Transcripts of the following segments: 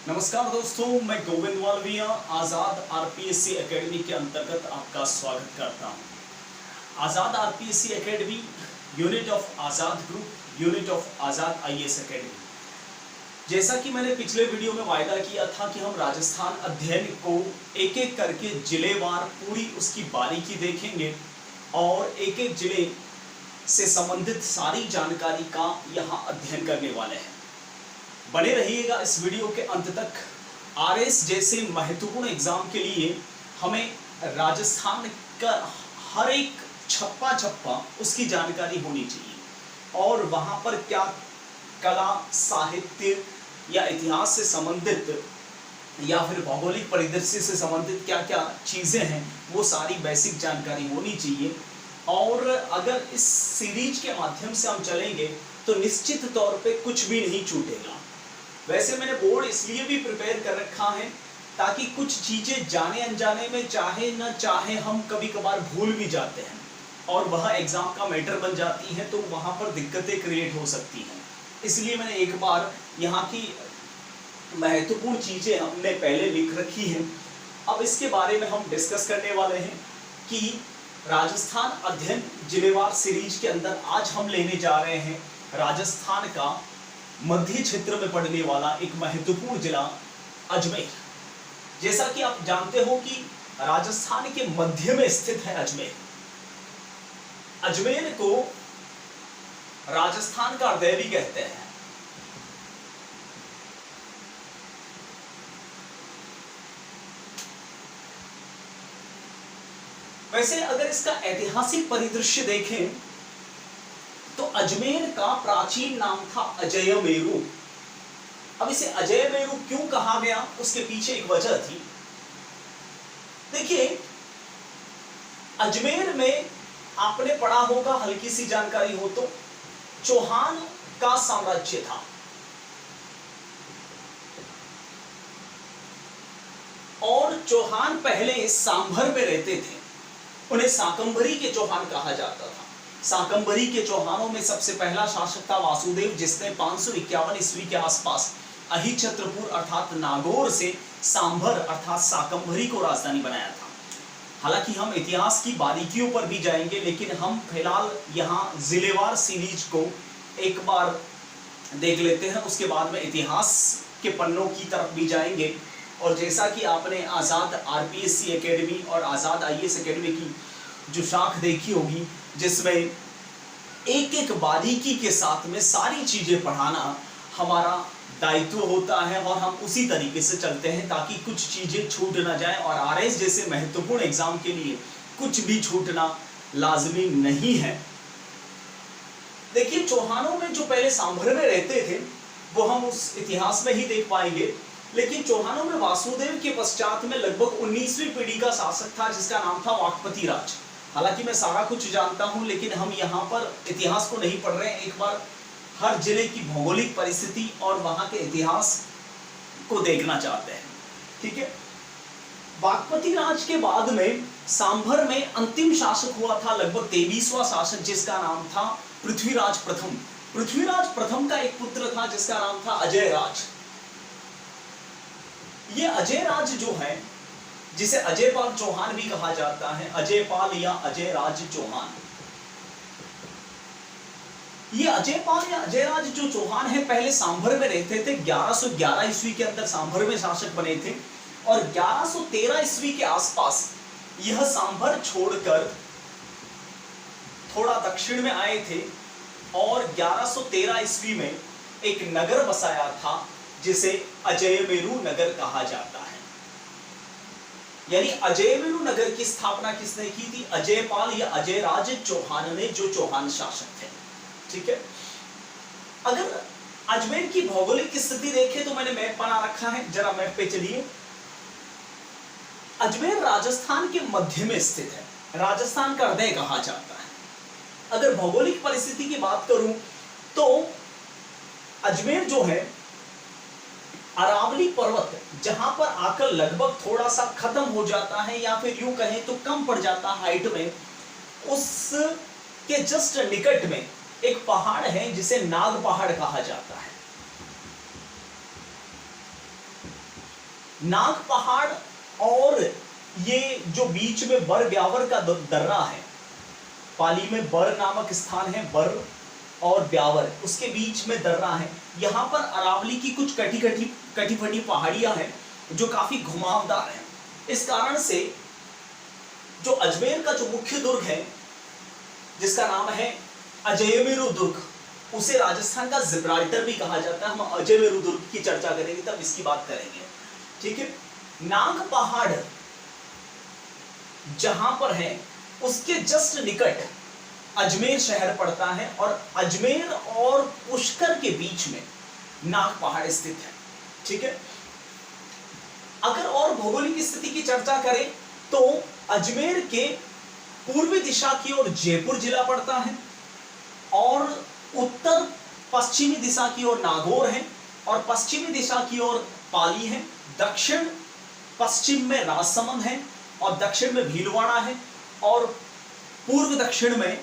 नमस्कार दोस्तों, मैं गोविंद मालविया आज़ाद आरपीएससी एकेडमी के अंतर्गत आपका स्वागत करता हूं। Azad RPSC academy unit of Azad group, unit of Azad IAS academy. जैसा कि मैंने पिछले वीडियो में वायदा किया था कि हम राजस्थान अध्ययन को एक एक करके जिलेवार पूरी उसकी बारीकी देखेंगे और एक एक जिले से संबंधित सारी जानकारी का यहाँ अध्ययन करने वाले हैं। बने रहिएगा इस वीडियो के अंत तक। आरएस जैसे महत्वपूर्ण एग्जाम के लिए हमें राजस्थान का हर एक छप्पा उसकी जानकारी होनी चाहिए और वहाँ पर क्या कला, साहित्य या इतिहास से संबंधित या फिर भौगोलिक परिदृश्य से संबंधित क्या क्या चीज़ें हैं वो सारी बेसिक जानकारी होनी चाहिए। और अगर इस सीरीज के माध्यम से हम चलेंगे तो निश्चित तौर पे कुछ भी नहीं छूटेगा। वैसे मैंने बोर्ड इसलिए भी प्रिपेयर कर रखा है ताकि कुछ चीज़ें जाने अनजाने में चाहे न चाहे हम कभी कभार भूल भी जाते हैं और वह एग्ज़ाम का मैटर बन जाती है, तो वहाँ पर दिक्कतें क्रिएट हो सकती हैं। इसलिए मैंने एक बार यहाँ की महत्वपूर्ण चीज़ें हमने पहले लिख रखी हैं। अब इसके बारे में हम डिस्कस करने वाले हैं कि राजस्थान अध्ययन जिलेवार सीरीज के अंदर आज हम लेने जा रहे हैं राजस्थान का मध्य क्षेत्र में पड़ने वाला एक महत्वपूर्ण जिला अजमेर। जैसा कि आप जानते हो कि राजस्थान के मध्य में स्थित है अजमेर। अजमेर को राजस्थान का हृदय भी कहते हैं। वैसे अगर इसका ऐतिहासिक परिदृश्य देखें तो अजमेर का प्राचीन नाम था अजयमेरु। अब इसे अजयमेरु क्यों कहा गया, उसके पीछे एक वजह थी। देखिए, अजमेर में आपने पढ़ा होगा, हल्की सी जानकारी हो तो, चौहान का साम्राज्य था और चौहान पहले सांभर में रहते थे। उन्हें शाकंभरी के चौहान कहा जाता था। शाकंभरी के चौहानों में सबसे पहला शासक था वासुदेव, जिसने 551 ईस्वी के आसपास अहिछत्रपुर अर्थात नागौर से सांभर अर्थात शाकंभरी को राजधानी बनाया था। हालांकि हम इतिहास की बारीकियों पर भी जाएंगे, लेकिन हम फिलहाल यहाँ जिलेवार सीरीज को एक बार देख लेते हैं, उसके बाद में इतिहास के पन्नों की तरफ भी जाएंगे। और जैसा कि आपने आज़ाद आरपीएससी एकेडमी और आज़ाद आईएएस एकेडमी की जो शाख देखी होगी, जिसमें एक एक बारीकी के साथ में सारी चीज़ें पढ़ाना हमारा दायित्व होता है और हम उसी तरीके से चलते हैं ताकि कुछ चीज़ें छूट ना जाए। और आरएस जैसे महत्वपूर्ण एग्जाम के लिए कुछ भी छूटना लाजमी नहीं है। देखिए, चौहानों में जो पहले सांभर में रहते थे वो हम उस इतिहास में ही देख पाएंगे, लेकिन चौहानों में वासुदेव के पश्चात में लगभग 19वीं पीढ़ी का शासक था जिसका नाम था वाकपति राज। हालांकि मैं सारा कुछ जानता हूं, लेकिन हम यहाँ पर इतिहास को नहीं पढ़ रहे हैं। एक बार हर जिले की भौगोलिक परिस्थिति और वहाँ के इतिहास को देखना चाहते हैं, ठीक है। वाकपति राज के बाद में सांभर में अंतिम शासक हुआ था लगभग 23वां शासक, जिसका नाम था पृथ्वीराज प्रथम। पृथ्वीराज प्रथम का एक पुत्र था जिसका नाम था अजय राज। ये अजय राज जो है, जिसे अजयपाल चौहान भी कहा जाता है, अजयपाल या अजय राज चौहान, ये अजयपाल या अजयराज जो चौहान है पहले सांभर में रहते थे। 1111 ईस्वी के अंदर सांभर में शासक बने थे और 1113 ईस्वी के आसपास यह सांभर छोड़कर थोड़ा दक्षिण में आए थे और 1113 ईस्वी में एक नगर बसाया था जिसे अजयमेरु नगर कहा जाता है। यानी अजयमेरु नगर की स्थापना किसने की थी? अजयपाल या अजयराज चौहान ने, जो चौहान शासक थे, ठीक है। अगर अजमेर की भौगोलिक स्थिति देखें तो मैंने मैप बना रखा है, जरा मैप पे चलिए। अजमेर राजस्थान के मध्य में स्थित है, राजस्थान का हृदय कहा जाता है। अगर भौगोलिक परिस्थिति की बात करूं तो अजमेर जो है अरावली पर्वत, जहां पर आकर लगभग थोड़ा सा खत्म हो जाता है या फिर यूं कहें तो कम पड़ जाता है हाइट में, उसके जस्ट निकट में एक पहाड़ है जिसे नाग पहाड़ कहा जाता है। नाग पहाड़ और ये जो बीच में बर ब्यावर का दर्रा है, पाली में बर नामक स्थान है, बर और ब्यावर, उसके बीच में दर्रा है। यहाँ पर अरावली की कुछ कटी फटी पहाड़ियां हैं जो काफी घुमावदार हैं। इस कारण से जो अजमेर का जो मुख्य दुर्ग है, जिसका नाम है अजयमेरु दुर्ग, उसे राजस्थान का जिब्राल्टर भी कहा जाता है। हम अजयमेरु दुर्ग की चर्चा करेंगे तब इसकी बात करेंगे, ठीक है। नाग पहाड़ जहां पर है उसके जस्ट निकट अजमेर शहर पड़ता है और अजमेर और पुष्कर के बीच में नाग पहाड़ स्थित है, ठीक है। अगर और भौगोलिक स्थिति की चर्चा करें तो अजमेर के पूर्वी दिशा की ओर जयपुर जिला पड़ता है और उत्तर पश्चिमी दिशा की ओर नागौर है और पश्चिमी दिशा की ओर पाली है, दक्षिण पश्चिम में राजसमंद है और दक्षिण में भीलवाड़ा है और पूर्व दक्षिण में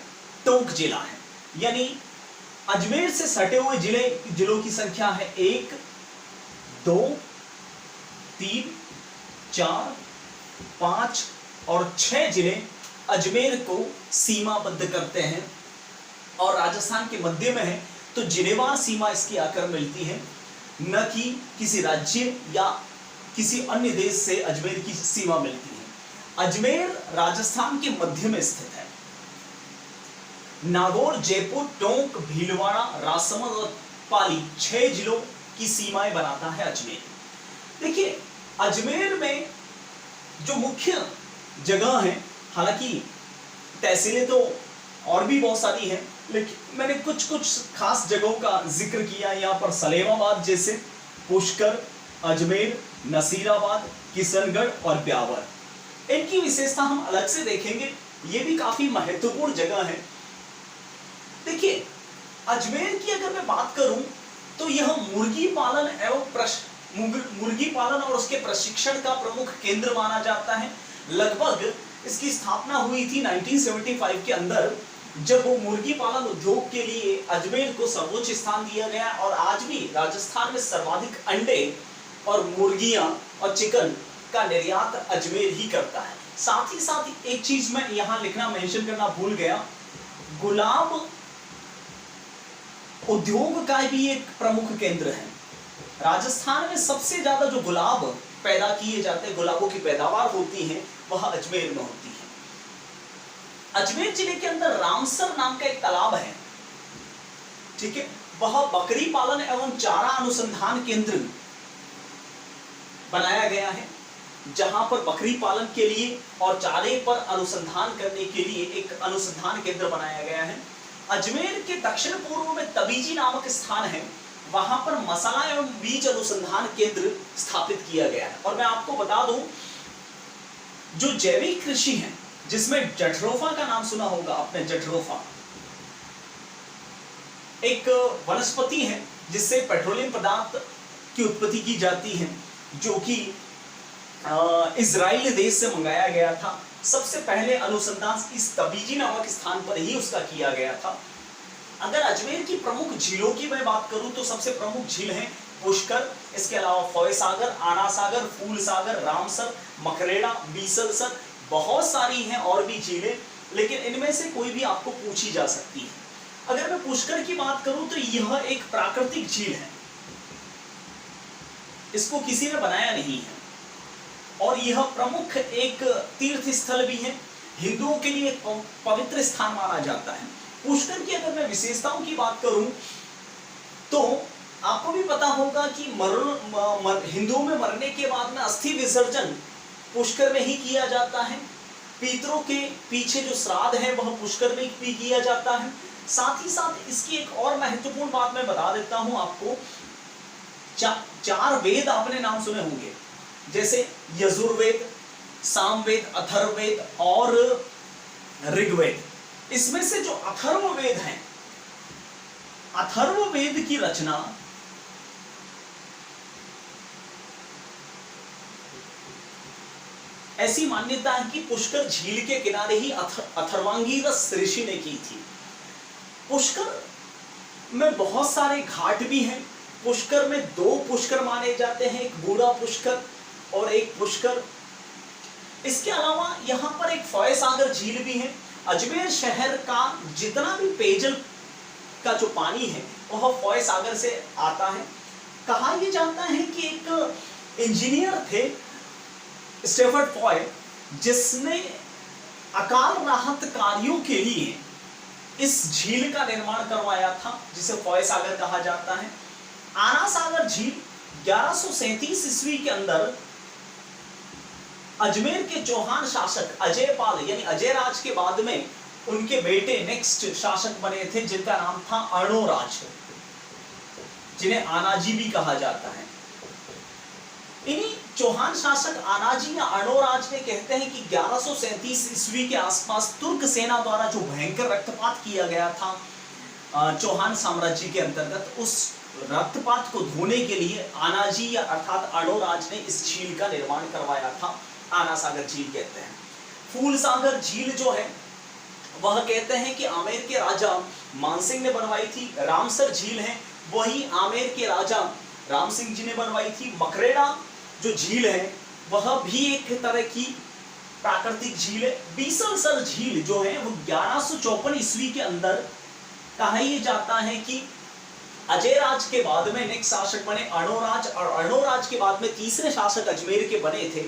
टोंक जिला है। यानी अजमेर से सटे हुए जिलों की संख्या है 1, 2, 3, 4, 5 और 6 जिले अजमेर को सीमाबद्ध करते हैं और राजस्थान के मध्य में है, तो जिलेवार सीमा इसकी आकर मिलती है, न कि किसी राज्य या किसी अन्य देश से अजमेर की सीमा मिलती है। अजमेर राजस्थान के मध्य में स्थित है। नागौर, जयपुर, टोंक, भीलवाड़ा, राजसमंद और पाली 6 जिलों की सीमाएं बनाता है अजमेर। देखिए, अजमेर में जो मुख्य जगह है, हालांकि तहसीलें तो और भी बहुत सारी हैं, लेकिन मैंने कुछ खास जगहों का जिक्र किया। यहाँ पर सलेमाबाद जैसे, पुष्कर, अजमेर, नसीराबाद, किशनगढ़ और ब्यावर, इनकी विशेषता हम अलग से देखेंगे। ये भी काफी महत्वपूर्ण जगह है। देखिए, अजमेर की अगर मैं बात करूं तो यह मुर्गी पालन और उसके प्रशिक्षण का प्रमुख केंद्र माना जाता है। लगभग इसकी स्थापना हुई थी 1975 के अंदर, जब वो मुर्गी पालन उद्योग के लिए अजमेर को सर्वोच्च स्थान दिया गया और आज भी राजस्थान में सर्वाधिक अंडे और मुर्गियां और चिकन का निर्यात अजमेर ही करता है। साथ ही साथ एक चीज मैं यहां लिखना मेंशन करना भूल गया, गुलाब उद्योग का भी एक प्रमुख केंद्र है। राजस्थान में सबसे ज्यादा जो गुलाब पैदा किए जाते हैं, गुलाबों की पैदावार होती है, वह अजमेर में होती है। अजमेर जिले के अंदर रामसर नाम का एक तालाब है, ठीक है। वह बकरी पालन एवं चारा अनुसंधान केंद्र बनाया गया है, जहां पर बकरी पालन के लिए और चारे पर अनुसंधान करने के लिए एक अनुसंधान केंद्र बनाया गया है। अजमेर के दक्षिण पूर्व में तबीजी नामक स्थान है, वहां पर मसाला एवं बीज अनुसंधान केंद्र स्थापित किया गया है। और मैं आपको बता दूं, जो जैविक कृषि है, जिसमें जठरोफा का नाम सुना होगा आपने, जठरोफा एक वनस्पति है जिससे पेट्रोलियम पदार्थ की उत्पत्ति की जाती है, जो कि इजराइल देश से मंगाया गया था। सबसे पहले अनुसंधान इस तबीजी नामक स्थान पर ही उसका किया गया था। अगर अजमेर की प्रमुख झीलों की मैं बात करूं तो सबसे प्रमुख झील है पुष्कर, इसके अलावा फॉय सागर, आना सागर, फूल सागर, रामसर, मकरेड़ा, बीसलसर, बहुत सारी हैं और भी झीलें, लेकिन इनमें से कोई भी आपको पूछी जा सकती है। अगर मैं पुष्कर की बात करूं तो यह एक प्राकृतिक झील है, इसको किसी ने बनाया नहीं है और यह प्रमुख एक तीर्थ स्थल भी है, हिंदुओं के लिए पवित्र स्थान माना जाता है। पुष्कर की अगर मैं विशेषताओं की बात करूं तो आपको भी पता होगा कि हिंदुओं में मरने के बाद में अस्थि विसर्जन पुष्कर में ही किया जाता है। पितरों के पीछे जो श्राद्ध है वह पुष्कर में भी किया जाता है। साथ ही साथ इसकी एक और महत्वपूर्ण बात मैं बता देता हूं आपको, 4 वेद आपने नाम सुने होंगे, जैसे यजुर्वेद, सामवेद, अथर्ववेद और ऋग्वेद। इसमें से जो अथर्ववेद है, अथर्ववेद की रचना ऐसी मान्यता है कि पुष्कर झील के किनारे ही अथर्वांगीरस ऋषि ने की थी। पुष्कर में बहुत सारे घाट भी हैं। पुष्कर में 2 पुष्कर माने जाते हैं, एक बूढ़ा पुष्कर और एक पुष्कर। इसके अलावा यहाँ पर एक फॉय सागर झील भी है। अजमेर शहर का जितना भी पेयजल का जो पानी है वह फॉय सागर से आता है। कहा यह जाता है कि एक इंजीनियर थे स्टेफर्ड फॉय, जिसने अकाल राहत कार्यों के लिए इस झील का निर्माण करवाया था, जिसे फॉय सागर कहा जाता है। आना सागर झील 1137 ईस्वी के अंदर अजमेर के चौहान शासक अजय पाल यानी अजय राज के बाद में उनके बेटे नेक्स्ट शासक बने थे, जिनका नाम था अर्णोराज, जिन्हें आनाजी भी कहा जाता है। इन्हीं चौहान शासक आनाजी या अर्णोराज ने कहते हैं कि 1137 ईस्वी के आसपास तुर्क सेना द्वारा जो भयंकर रक्तपात किया गया था चौहान साम्राज्य के अंतर्गत, उस रक्तपात को धोने के लिए आनाजी या अर्थात अर्णोराज ने इस झील का निर्माण करवाया था। आना सागर झील कहते हैं। फूल सागर झील जो है वह कहते हैं कि आमेर के राजा मानसिंह ने बनवाई थी। रामसर झील है वही आमेर के राजा राम सिंह जी ने बनवाई थी। मकरेड़ा जो झील है वह भी एक तरह की प्राकृतिक झील है। बीसलसर झील जो है वो 1154 ईस्वी के अंदर कहा यह जाता है कि अजय राज के बाद में नेक्स्ट शासक बने अर्णोराज, और अर्णोराज के बाद में तीसरे शासक अजमेर के बने थे,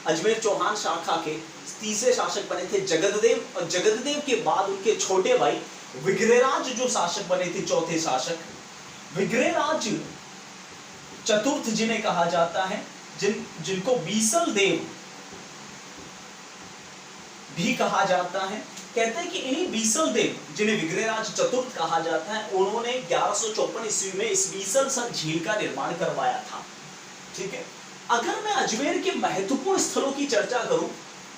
अजमेर चौहान शाखा के तीसरे शासक बने थे जगतदेव, और जगतदेव के बाद उनके छोटे भाई विग्रहराज जो शासक बने थे, चौथे शासक विग्रहराज चतुर्थ जिन्हें कहा जाता है, जिनको बीसल देव भी कहा जाता है। कहते हैं कि इन्हीं बीसल देव जिन्हें विग्रहराज चतुर्थ कहा जाता है, उन्होंने 1154 ईस्वी में इस बीसलसर झील का निर्माण करवाया था। ठीक है, अगर मैं अजमेर के महत्वपूर्ण स्थलों की चर्चा करूं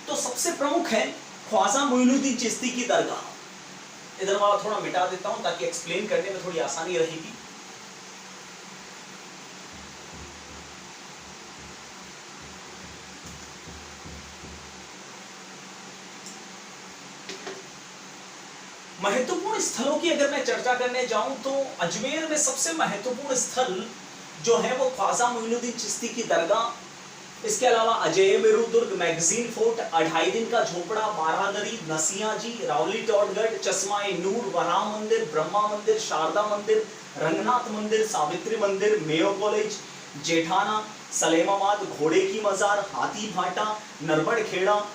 तो सबसे प्रमुख है ख्वाजा मोइनुद्दीन चिश्ती की दरगाह। इधर वाला थोड़ा मिटा देता हूं ताकि एक्सप्लेन करने में थोड़ी आसानी रहेगी। महत्वपूर्ण स्थलों की अगर मैं चर्चा करने जाऊं तो अजमेर में सबसे महत्वपूर्ण स्थल जो है वो ख्वाजा मोइनुद्दीन चिश्ती की दरगाह। इसके अलावा अजय मेरू दुर्ग, मैगजीन फोर्ट, 2.5 दिन का झोपड़ा, बारादरी, नसिया जी, रावली टॉडगढ़, चश्मा-ए नूर, वराह मंदिर, ब्रह्मा मंदिर, शारदा मंदिर, रंगनाथ मंदिर, सावित्री मंदिर, मेयो कॉलेज, जेठाना, सलेमाबाद, घोड़े की मजार, हाथी भाटा, नरबड़ खेड़ा,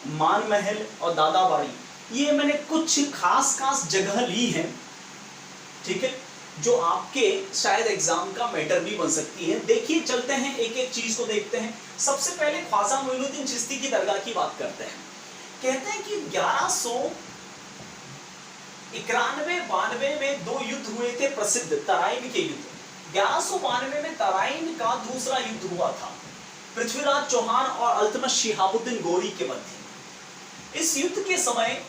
मान महल और दादाबाड़ी। ये मैंने कुछ खास जगह ली है, ठीक है, जो आपके शायद एग्जाम का मैटर भी बन सकती है। देखिए, चलते हैं एक एक चीज को देखते हैं। सबसे पहले ख्वाजा मोइनुद्दीन चिश्ती की दरगाह की बात करते हैं। कहते हैं कि 1191-92 में 2 युद्ध हुए थे प्रसिद्ध तराइन के युद्ध। 1192 में तराइन का दूसरा युद्ध हुआ था पृथ्वीराज चौहान और अल्तमश शिहाबुद्दीन गोरी के मध्य। इस युद्ध के समय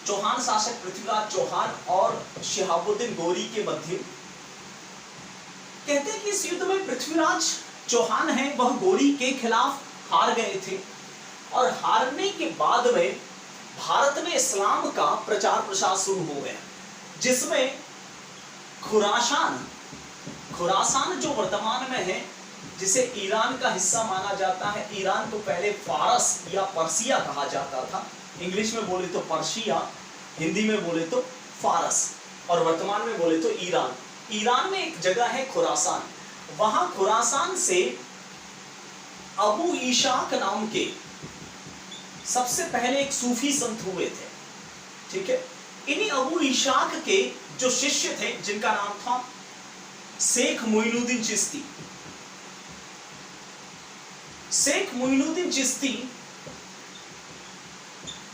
चौहान शासक पृथ्वीराज चौहान और शिहाबुद्दीन गोरी के मध्य, कहते हैं कि इस युद्ध में पृथ्वीराज चौहान है वह गोरी के खिलाफ हार गए थे, और हारने के बाद में भारत में इस्लाम का प्रचार प्रसार शुरू हो गया, जिसमें खुरासान जो वर्तमान में है, जिसे ईरान का हिस्सा माना जाता है। ईरान को पहले फारस या पर्सिया कहा जाता था, इंग्लिश में बोले तो पर्शिया, हिंदी में बोले तो फारस, और वर्तमान में बोले तो ईरान। ईरान में एक जगह है खुरासान, वहां खुरासान से अबू ईशाक नाम के सबसे पहले एक सूफी संत हुए थे। ठीक है, इन्हीं अबू ईशाक के जो शिष्य थे जिनका नाम था शेख मोइनुद्दीन चिश्ती। शेख मोइनुद्दीन चिश्ती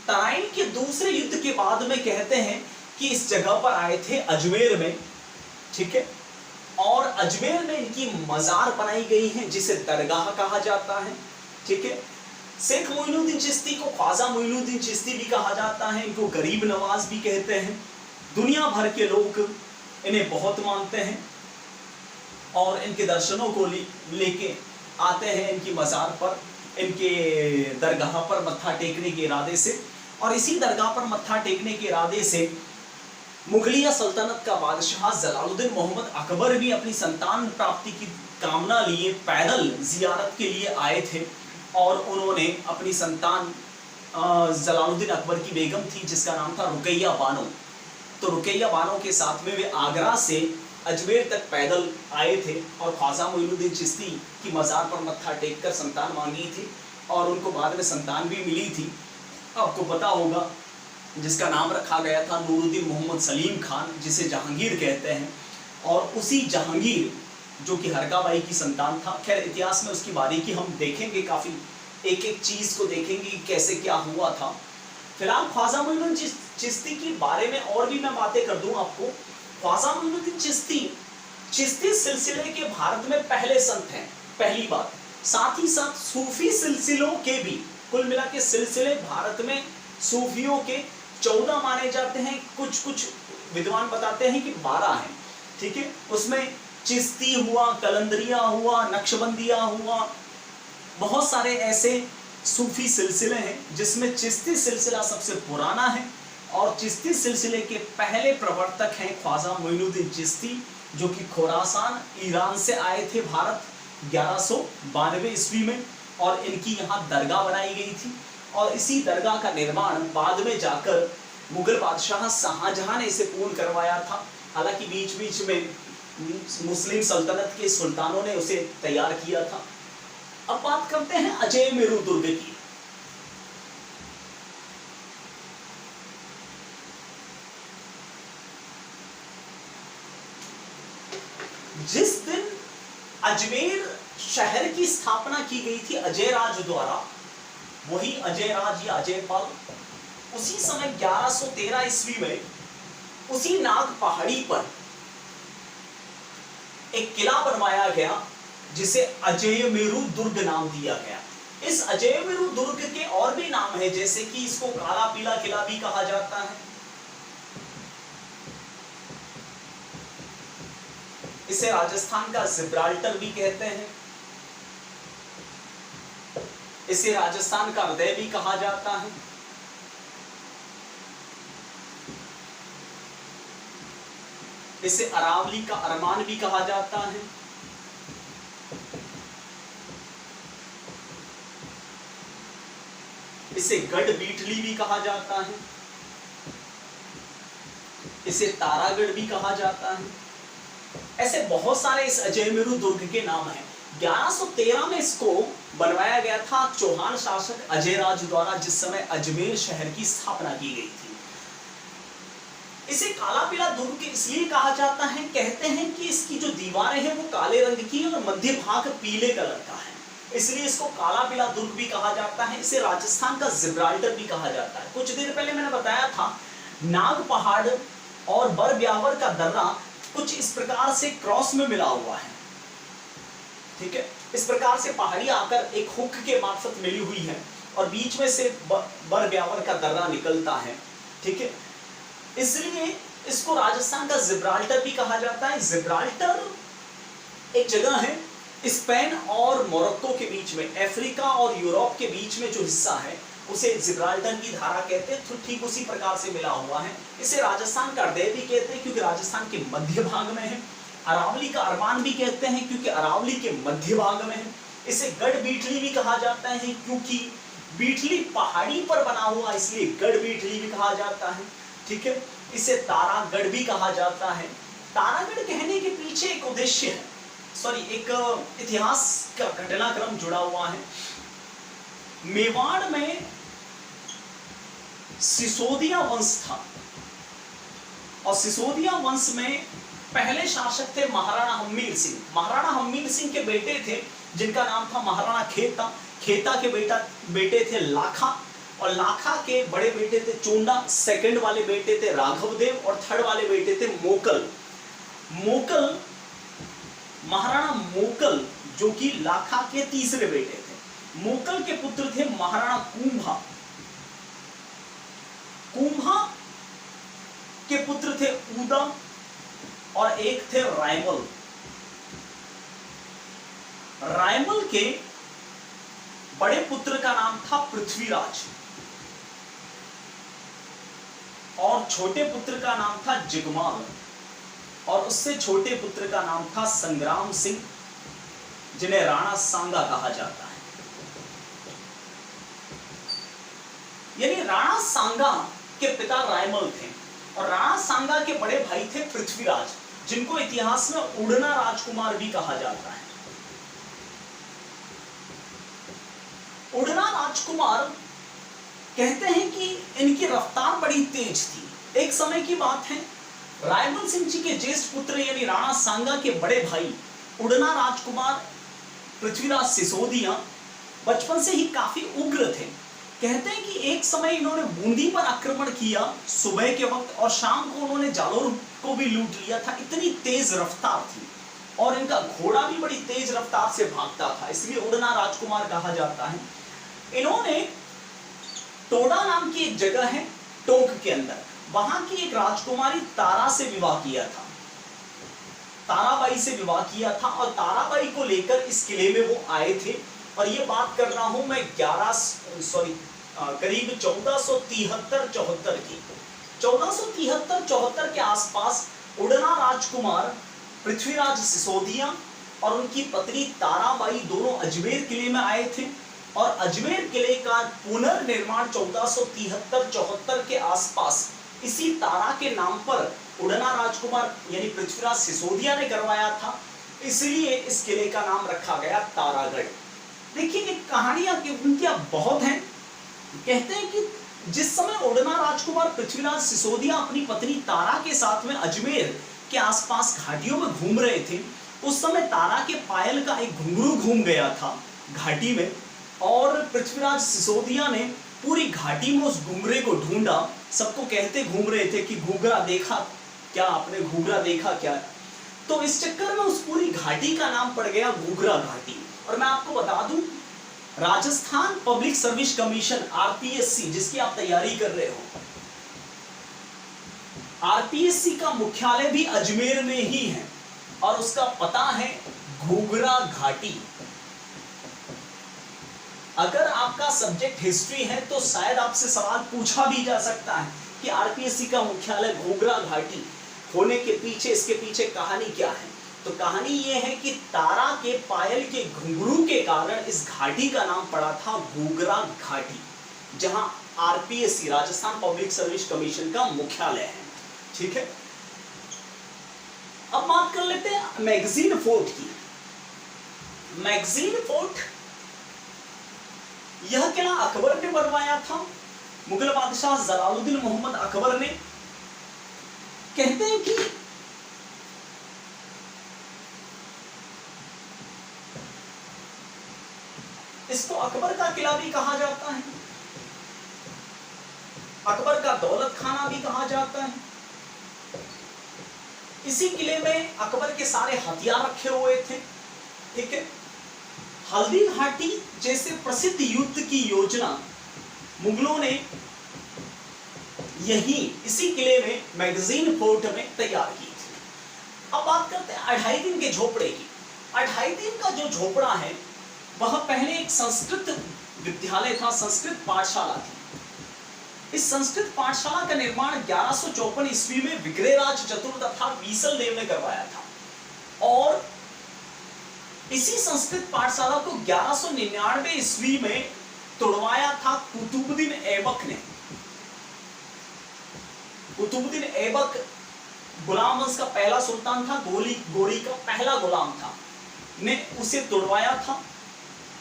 तराइन के दूसरे युद्ध के बाद में कहते हैं कि इस जगह पर आए थे अजमेर में। ठीक है, और अजमेर में इनकी मजार बनाई गई है जिसे दरगाह कहा जाता है। ठीक है, शेख मोइनुद्दीन चिश्ती को ख्वाजा मोइनुद्दीन चिश्ती भी कहा जाता है, इनको गरीब नवाज भी कहते हैं। दुनिया भर के लोग इन्हें बहुत मानते हैं और इनके दर्शनों को लेके आते हैं इनकी मजार पर, इनके दरगाह पर मत्था टेकने के इरादे से। और इसी दरगाह पर मत्था टेकने के इरादे से मुगलिया सल्तनत का बादशाह जलालुद्दीन मोहम्मद अकबर भी अपनी संतान प्राप्ति की कामना लिए पैदल जियारत के लिए आए थे और उन्होंने अपनी संतान जलालुद्दीन अकबर की बेगम थी जिसका नाम था रुकैया बानो, तो रुकैया बानो के साथ में वे आगरा से अजमेर तक पैदल आए थे और ख्वाजा मोइनुद्दीन चिश्ती की मज़ार पर मत्था टेक कर संतान मांगी थी और उनको बाद में संतान भी मिली थी। आपको पता होगा जिसका नाम रखा गया था नूरुद्दीन मोहम्मद सलीम खान, जिसे जहांगीर कहते हैं, और उसी जहांगीर जो कि हरकाबाई की संतान था। खैर इतिहास में उसकी बारीकी हम देखेंगे, काफ़ी एक एक चीज़ को देखेंगे कैसे क्या हुआ था। फिलहाल ख्वाजा मोइनुद्दीन चिश्ती के बारे में और भी मैं बातें कर दूं आपको। ख्वाजा मोइनुद्दीन चिश्ती सिलसिले के भारत में पहले संत हैं, पहली बात। साथ ही साथ सूफी सिलसिलों के भी कुल मिला के सिलसिले भारत में सूफियों के 14 माने जाते हैं, कुछ विद्वान बताते हैं कि 12 हैं, ठीक है। उसमें चिश्ती हुआ, कलंदरिया हुआ, नक्शबंदिया हुआ, बहुत सारे ऐसे सूफी सिलसिले हैं जिसमें चिश्ती सिलसिला सबसे पुराना है और चिश्ती सिलसिले के पहले प्रवर्तक हैं ख्वाजा मोइनुद्दीन चिश्ती, जो कि खुरासान ईरान से आए थे भारत 1192 ईस्वी में, और इनकी यहाँ दरगाह बनाई गई थी और इसी दरगाह का निर्माण बाद में जाकर मुगल बादशाह शाहजहां ने इसे पूर्ण करवाया था। हालांकि बीच बीच में मुस्लिम सल्तनत के सुल्तानों ने उसे तैयार किया था। अब बात करते हैं अजय मेरू दुर्ग की। जिस दिन अजमेर शहर की स्थापना की गई थी अजय राज द्वारा, वही अजय राज या अजय पाल, उसी समय 1113 ईस्वी में उसी नाग पहाड़ी पर एक किला बनवाया गया जिसे अजय मेरू दुर्ग नाम दिया गया। इस अजय मेरू दुर्ग के और भी नाम है, जैसे कि इसको काला पीला किला भी कहा जाता है, इसे राजस्थान का जिब्राल्टर भी कहते हैं, इसे राजस्थान का हृदय भी कहा जाता है, इसे अरावली का अरमान भी कहा जाता है, इसे गढ़ बीटली भी कहा जाता है, इसे तारागढ़ भी कहा जाता है। ऐसे बहुत सारे इस अजय मेरू दुर्ग के नाम हैं। 1113 में इसको बनवाया गया था चौहान शासक अजय राज द्वारा, जिस समय अजमेर शहर की स्थापना की गई थी। इसे काला पीला दुर्ग इसलिए कहा जाता है, कहते हैं कि इसकी जो दीवारें हैं वो काले रंग की और मध्य भाग पीले कलर का है, इसलिए इसको काला पीला दुर्ग भी कहा जाता है। इसे राजस्थान का जिब्राल्टर भी कहा जाता है। कुछ देर पहले मैंने बताया था नाग पहाड़ और बर ब्यावर का दर्रा कुछ इस प्रकार से क्रॉस में मिला हुआ है, ठीक है। इस प्रकार से पहाड़ी आकर एक हुक के मार्फत मिली हुई है और बीच में से बर ब्यावर का दर्रा निकलता है, ठीक है। इसलिए इसको राजस्थान का जिब्राल्टर भी कहा जाता है। जिब्राल्टर एक जगह है स्पेन और मोरक्को के बीच में, अफ्रीका और यूरोप के बीच में जो हिस्सा है उसे जिब्राल्टर की धारा कहते हैं, तो ठीक उसी प्रकार से मिला हुआ है। इसे राजस्थान का हृदय भी कहते हैं क्योंकि राजस्थान के मध्य भाग में है। अरावली का अरमान भी कहते हैं क्योंकि अरावली के मध्य भाग में है। इसे गढ़ बीटली भी कहा जाता है क्योंकि बीटली पहाड़ी पर बना हुआ, इसलिए गढ़ बीटली भी कहा जाता है, ठीक है। इसे तारागढ़ भी कहा जाता है। तारागढ़ कहने के पीछे एक उद्देश्य है, एक इतिहास का घटनाक्रम जुड़ा हुआ है। मेवाड़ में सिसोदिया वंश था और सिसोदिया वंश में पहले शासक थे महाराणा हम्मीर सिंह। महाराणा हम्मीर सिंह के बेटे थे जिनका नाम था महाराणा खेता। खेता के बेटे थे लाखा और लाखा के बड़े बेटे थे चोंडा, सेकंड वाले बेटे थे राघवदेव और थर्ड वाले बेटे थे मोकल। महाराणा मोकल जो कि लाखा के तीसरे बेटे थे। मोकल के पुत्र थे महाराणा कुंभा के पुत्र थे ऊदा और एक थे रायमल के बड़े पुत्र का नाम था पृथ्वीराज और छोटे पुत्र का नाम था जिगमाल और उससे छोटे पुत्र का नाम था संग्राम सिंह जिन्हें राणा सांगा कहा जाता है। यानी राणा सांगा के पिता रायमल थे और राणा सांगा के बड़े भाई थे पृथ्वीराज, जिनको इतिहास में उड़ना राजकुमार भी कहा जाता है। उड़ना राजकुमार कहते हैं कि इनकी रफ्तार बड़ी तेज थी। एक समय की बात है, रायमल सिंह जी के ज्येष्ठ पुत्र यानी राणा सांगा के बड़े भाई उड़ना राजकुमार पृथ्वीराज सिसोदिया बचपन से ही काफी उग्र थे। कहते हैं कि एक समय इन्होंने बूंदी पर आक्रमण किया सुबह के वक्त और शाम को उन्होंने जालोर को भी लूट लिया था। इतनी तेज रफ्तार थी और इनका घोड़ा भी बड़ी तेज रफ्तार से भागता था, इसलिए उड़ना राजकुमार कहा जाता है। इन्होंने टोडा नाम की एक जगह है टोंक के अंदर, वहां की एक राजकुमारी तारा से विवाह किया था, ताराबाई से विवाह किया था और ताराबाई को लेकर इस किले में वो आए थे। और ये बात कर रहा हूं मैं करीब 1473-74 की। 1473-74 के आसपास उड़ना राजकुमार पृथ्वीराज सिसोदिया और उनकी पत्नी ताराबाई दोनों अजमेर किले में आए थे और अजमेर किले का पुनर्निर्माण 1473-74 के आसपास इसी तारा के नाम पर उड़ना राजकुमार यानी पृथ्वीराज सिसोदिया ने करवाया था, इसलिए इस किले का नाम रखा गया तारागढ़। देखिए ये कहानियां उनकी बहुत हैं। कहते हैं कि जिस समय उड़ना राजकुमार पृथ्वीराज सिसोदिया अपनी पत्नी तारा के साथ में अजमेर के आसपास घाटियों में घूम रहे थे, उस समय तारा के पायल का एक घुंघरू घूम गया था घाटी में और पृथ्वीराज सिसोदिया ने पूरी घाटी में उस घुंघरे को ढूंढा। सबको कहते घूम रहे थे कि घूंघरा देखा क्या आपने, घूंघरा देखा क्या? तो इस चक्कर में उस पूरी घाटी का नाम पड़ गया घूंघरा घाटी। और मैं आपको बता दूं, Rajasthan public service commission RPSC जिसकी आप तैयारी कर रहे हो, आरपीएससी का मुख्यालय भी अजमेर में ही है और उसका पता है घूंघरा घाटी। अगर आपका सब्जेक्ट हिस्ट्री है तो शायद आपसे सवाल पूछा भी जा सकता है कि आरपीएससी का मुख्यालय घूंघरा घाटी होने के पीछे, इसके पीछे कहानी क्या है? तो कहानी यह है कि तारा के पायल के घुंघरू के कारण इस घाटी का नाम पड़ा था घूंघरा घाटी, जहां RPSC Rajasthan public service commission का मुख्यालय है। ठीक है, अब बात कर लेते हैं मैगजीन फोर्ट की। मैगजीन फोर्ट यह किला अकबर ने बनवाया था, मुगल बादशाह जलालुद्दीन मोहम्मद अकबर ने। कहते हैं कि इसको अकबर का किला भी कहा जाता है, अकबर का दौलत खाना भी कहा जाता है। इसी किले में अकबर के सारे हथियार रखे हुए थे। ठीक है, हल्दी घाटी जैसे प्रसिद्ध युद्ध की योजना मुगलों ने इसी किले में मैगजीन फोर्ट में तैयार की थी। अब बात करते हैं 2.5 दिन के झोपड़े की। 2.5 दिन का जो झोपड़ा है वह पहले एक संस्कृत विद्यालय था, संस्कृत पाठशाला थी। इस संस्कृत पाठशाला का निर्माण 1154 ईस्वी में विग्रहराज चतुर्थ अर्थात वीसल देव ने करवाया था और इसी संस्कृत पाठशाला को 1199 ईस्वी में तोड़वाया था कुतुबुद्दीन ऐबक ने। कुतुबुद्दीन ऐबक गुलाम वंश का पहला सुल्तान था, गोरी का पहला गुलाम था, ने उसे तोड़वाया था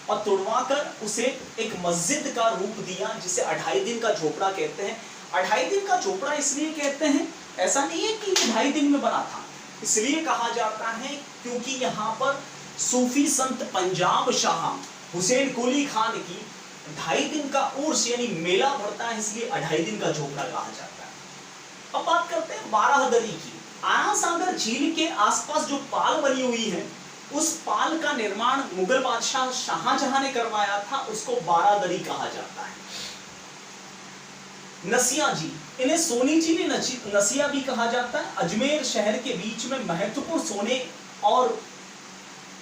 और तोड़वाकर उसे एक मस्जिद का रूप दिया जिसे 2.5 दिन का झोपड़ा कहते हैं। 2.5 दिन का झोपड़ा इसलिए कहते हैं, ऐसा नहीं है कि 2.5 दिन में बना था, इसलिए कहा जाता है क्योंकि यहाँ पर सूफी संत पंजाब शाह हुसैन कुली खान की 2.5 दिन का उर्स यानी मेला भरता है, इसलिए 2.5 दिन का झोपड़ा कहा जाता है। अब बात करते हैं बाराहदरी की। आना सागर झील के आसपास जो पाल बनी हुई है उस पाल का निर्माण मुगल बादशाह शाहजहां ने करवाया था, उसको बारादरी कहा जाता है। नसिया जी, इन्हें सोनी जी ने नसिया भी कहा जाता है। अजमेर शहर के बीच में महत्वपूर्ण सोने और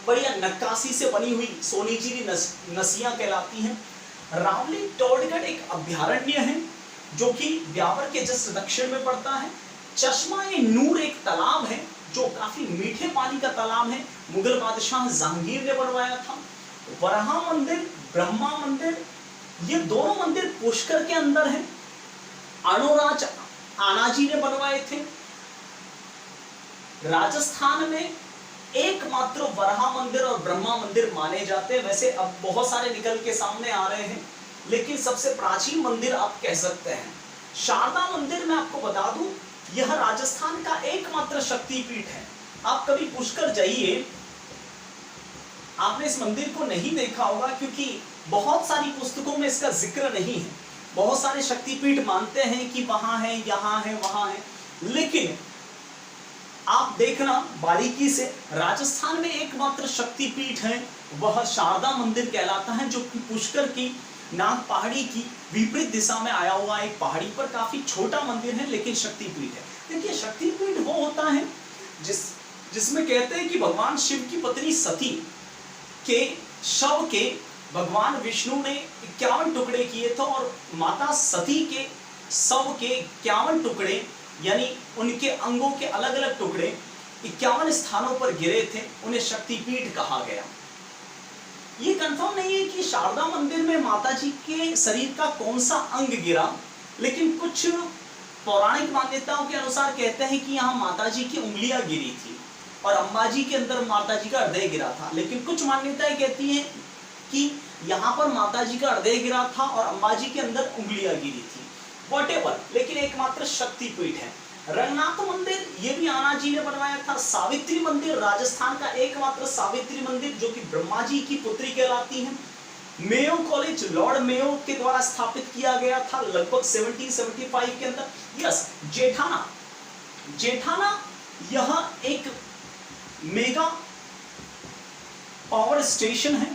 बढ़िया नक्काशी से बनी हुई सोनी जी नसिया कहलाती हैं। रावली टोडगढ़ एक अभ्यारण्य है जो कि ब्यावर के जस्ट दक्षिण में पड़ता है। चश्मा ए नूर एक तालाब है जो काफी मीठे पानी का तालाब है, मुगल बादशाह जहांगीर ने बनवाया था। वराहा मंदिर, ब्रह्मा मंदिर, ये दोनों मंदिर पुष्कर के अंदर हैं। अणोराज आनाजी ने बनवाए थे। राजस्थान में एकमात्र वराहा मंदिर और ब्रह्मा मंदिर माने जाते हैं। वैसे अब बहुत सारे निकल के सामने आ रहे हैं, लेकिन सबसे प्राचीन मंदिर आप कह सकते हैं शारदा मंदिर। मैं आपको बता दूं, यह राजस्थान का एकमात्र शक्तिपीठ है। आप कभी पुष्कर जाइए, आपने इस मंदिर को नहीं देखा होगा क्योंकि बहुत सारी पुस्तकों में इसका जिक्र नहीं है। बहुत सारे शक्तिपीठ मानते हैं कि वहां है, यहां है, वहां है, लेकिन आप देखना बारीकी से, राजस्थान में एकमात्र शक्तिपीठ है वह शारदा मंदिर कहलाता है, जो कि पुष्कर की नाग पहाड़ी की विपरीत दिशा में आया हुआ एक पहाड़ी पर काफी छोटा मंदिर है, लेकिन शक्तिपीठ है। देखिए, शक्तिपीठ वो होता है जिसमें कहते हैं कि भगवान शिव की पत्नी सती के शव के भगवान विष्णु ने 51 टुकड़े किए थे और माता सती के शव के 51 टुकड़े, यानी उनके अंगों के अलग अलग टुकड़े 51 स्थानों पर गिरे थे, उन्हें शक्तिपीठ कहा गया। ये कंफर्म नहीं है कि शारदा मंदिर में माता जी के शरीर का कौन सा अंग गिरा, लेकिन कुछ पौराणिक मान्यताओं के अनुसार कहते हैं कि यहाँ माता जी की उंगलियां गिरी थी और अंबाजी के अंदर माता जी का हृदय गिरा था। लेकिन कुछ मान्यताएं कहती हैं कि यहाँ पर माता जी का हृदय गिरा था और अंबाजी के अंदर उंगलियां गिरी थी। व्हाटएवर, लेकिन एकमात्र शक्तिपीठ है। रंगनाथ मंदिर ये भी आनाजी ने बनवाया था। सावित्री मंदिर, राजस्थान का एकमात्र सावित्री मंदिर जो कि ब्रह्मा जी की पुत्री कहलाती है। मेयो कॉलेज लॉर्ड मेयो के द्वारा स्थापित किया गया था लगभग 1775 के अंदर। यस, जेठाना यह एक मेगा पावर स्टेशन है,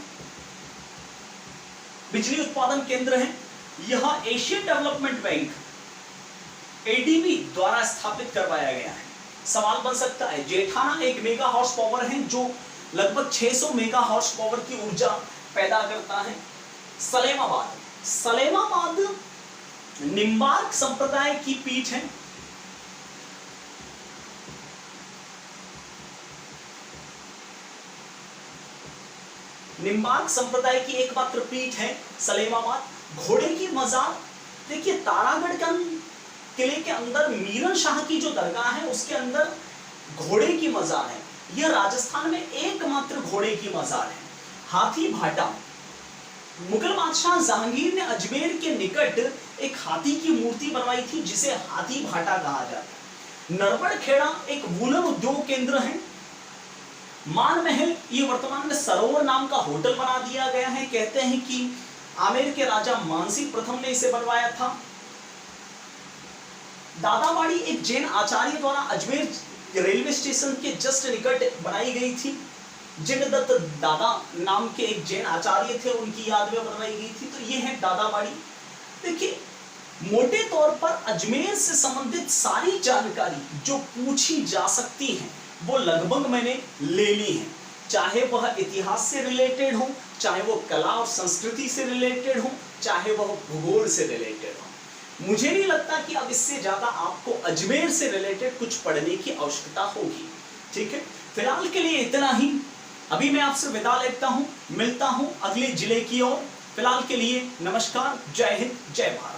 बिजली उत्पादन केंद्र है। यह एशियन डेवलपमेंट बैंक एडीबी द्वारा स्थापित करवाया गया है। सवाल बन सकता है, जेठाना एक मेगा हॉर्स पावर है जो लगभग 600 मेगा हॉर्स पावर की ऊर्जा पैदा करता है। सलेमाबाद निम्बार्क संप्रदाय की पीठ है। निम्बार्क संप्रदाय की एकमात्र पीठ है सलेमाबाद। घोड़े की मजार, देखिए तारागढ़ किले के अंदर मीरन शाह की जो दरगाह है उसके अंदर घोड़े की मजार है। यह राजस्थान में एकमात्र घोड़े की मजार है। हाथी भाटा, मुगल बादशाह जहांगीर ने अजमेर के निकट एक हाथी की मूर्ति बनवाई थी जिसे हाथी भाटा कहा जाता है। नरबड़ खेड़ा एक वूलन उद्योग केंद्र है। मान महल, ये वर्तमान में सरोवर नाम का होटल बना दिया गया है। कहते हैं कि आमेर के राजा मानसिंह प्रथम ने इसे बनवाया था। दादाबाड़ी एक जैन आचार्य द्वारा अजमेर रेलवे स्टेशन के जस्ट निकट बनाई गई थी। जिनदत्त दादा नाम के एक जैन आचार्य थे, उनकी याद में बनवाई गई थी। तो ये है दादाबाड़ी। देखिए, मोटे तौर पर अजमेर से संबंधित सारी जानकारी जो पूछी जा सकती है वो लगभग मैंने ले ली है, चाहे वह इतिहास से रिलेटेड हो, चाहे वो कला और संस्कृति से रिलेटेड हो, चाहे वह भूगोल से रिलेटेड हो। मुझे नहीं लगता कि अब इससे ज्यादा आपको अजमेर से रिलेटेड कुछ पढ़ने की आवश्यकता होगी। ठीक है, फिलहाल के लिए इतना ही। अभी मैं आपसे विदा लेता हूं, मिलता हूं अगले जिले की ओर। फिलहाल के लिए नमस्कार, जय हिंद, जय भारत।